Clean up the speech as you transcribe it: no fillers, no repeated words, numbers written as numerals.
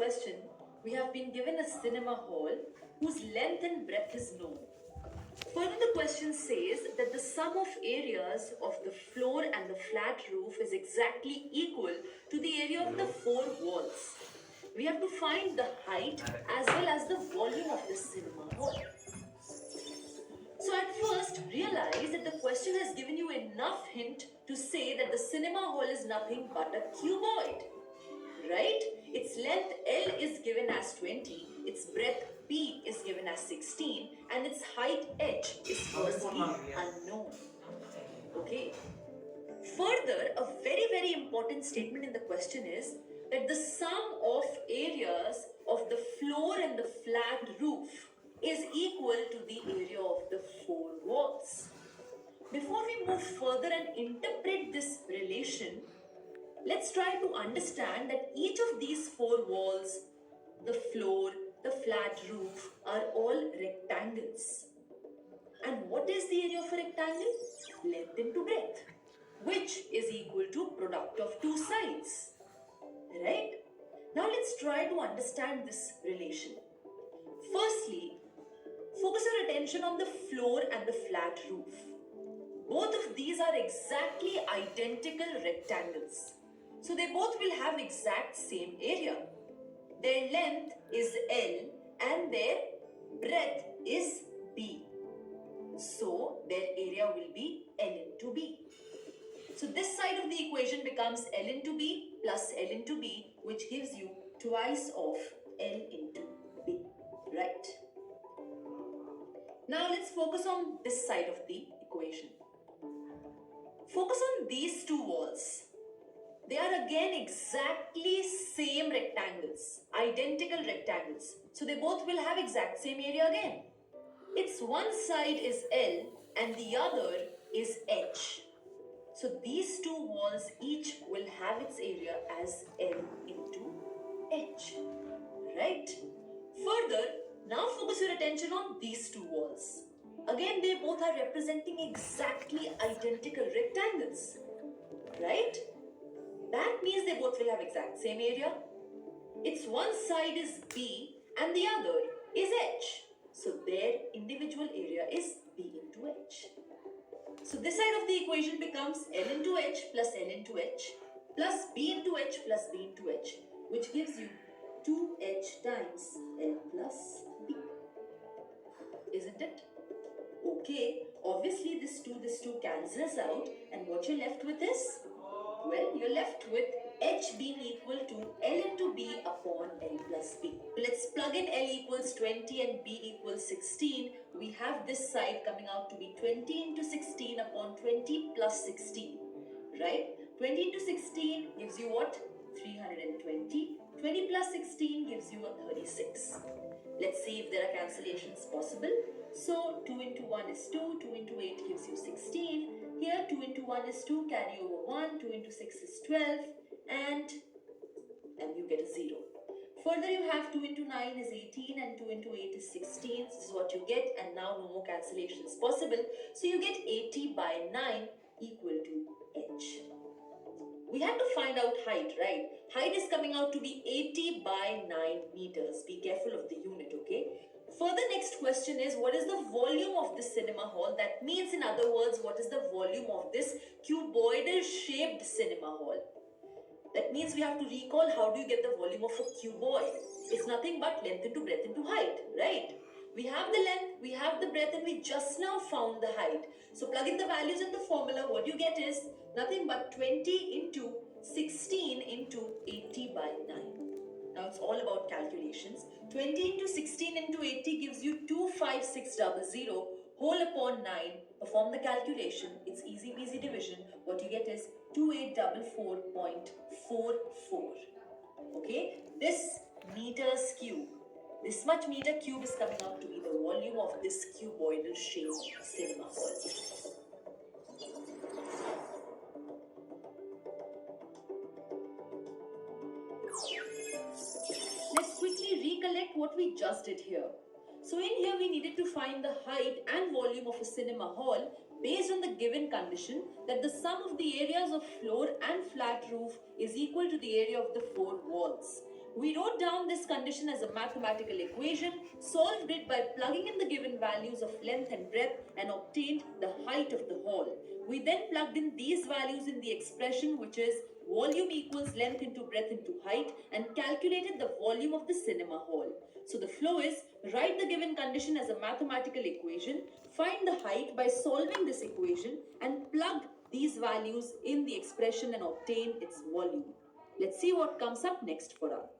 question, we have been given a cinema hall whose length and breadth is known. Further, the question says that the sum of areas of the floor and the flat roof is exactly equal to the area of the four walls. We have to find the height as well as the volume of the cinema hall. So at first, realize that the question has given you enough hint to say that the cinema hall is nothing but a cuboid. Right? Its length L is given as 20, its breadth B is given as 16, and its height H is firstly unknown. Okay. Further, a very important statement in the question is that the sum of areas of the floor and the flat roof is equal to the area of the four walls. Before we move further and interpret this relation, let's try to understand that each of these four walls, the floor, the flat roof, are all rectangles. And what is the area of a rectangle? Length into breadth, which is equal to product of two sides. Right? Now let's try to understand this relation. Firstly, focus your attention on the floor and the flat roof. Both of these are exactly identical rectangles. So they both will have exact same area. Their length is L and their breadth is B. So their area will be L into B. So this side of the equation becomes L into B plus L into B, which gives you twice of L into B. Right? Now let's focus on this side of the equation. Focus on these two walls. They are again exactly same rectangles, identical rectangles. So they both will have exact same area again. Its one side is L and the other is H. So these two walls each will have its area as L into H. Right? Further, now focus your attention on these two walls. Again, they both are representing exactly identical rectangles. Right? That means they both will have exact same area. Its one side is B and the other is H. So their individual area is B into H. So this side of the equation becomes L into H plus L into H plus B into H plus B into H, which gives you 2H times L plus B. Isn't it? Okay, obviously this 2 cancels out, and what you're left with is, well, you're left with H being equal to L into B upon L plus B. Let's plug in L equals 20 and B equals 16. We have this side coming out to be 20 into 16 upon 20 plus 16. Right? 20 into 16 gives you what? 320. 20 plus 16 gives you a 36. Let's see if there are cancellations possible. So 2 into 1 is 2, 2 into 8 gives you 16. Here 2 into 1 is 2, carry over 1, 2 into 6 is 12, and you get a 0. Further you have 2 into 9 is 18 and 2 into 8 is 16. This is what you get, and now no more cancellations possible. So you get 80 by 9 equal to H. We have to find out height, right? Height is coming out to be 80 by 9 meters. Be careful of the unit, okay? Further, next question is, what is the volume of the cinema hall? That means, in other words, what is the volume of this cuboidal shaped cinema hall? That means we have to recall, how do you get the volume of a cuboid? It's nothing but length into breadth into height, right? We have the length, we have the breadth, and we just now found the height. So plug in the values in the formula. What you get is nothing but 20 into 16 into 80 by 9. Now it's all about calculations. 20 into 16 into 80 gives you 25600 whole upon 9. Perform the calculation. It's easy peasy division. What you get is 2844.44. Okay? This meters cube. This much meter cube is coming out to be the volume of this cuboidal shaped cinema hall. Let's quickly recollect what we just did here. So in here we needed to find the height and volume of a cinema hall based on the given condition that the sum of the areas of floor and flat roof is equal to the area of the four walls. We wrote down this condition as a mathematical equation, solved it by plugging in the given values of length and breadth, and obtained the height of the hall. We then plugged in these values in the expression, which is volume equals length into breadth into height, and calculated the volume of the cinema hall. So the flow is write the given condition as a mathematical equation, find the height by solving this equation, and plug these values in the expression and obtain its volume. Let's see what comes up next for us.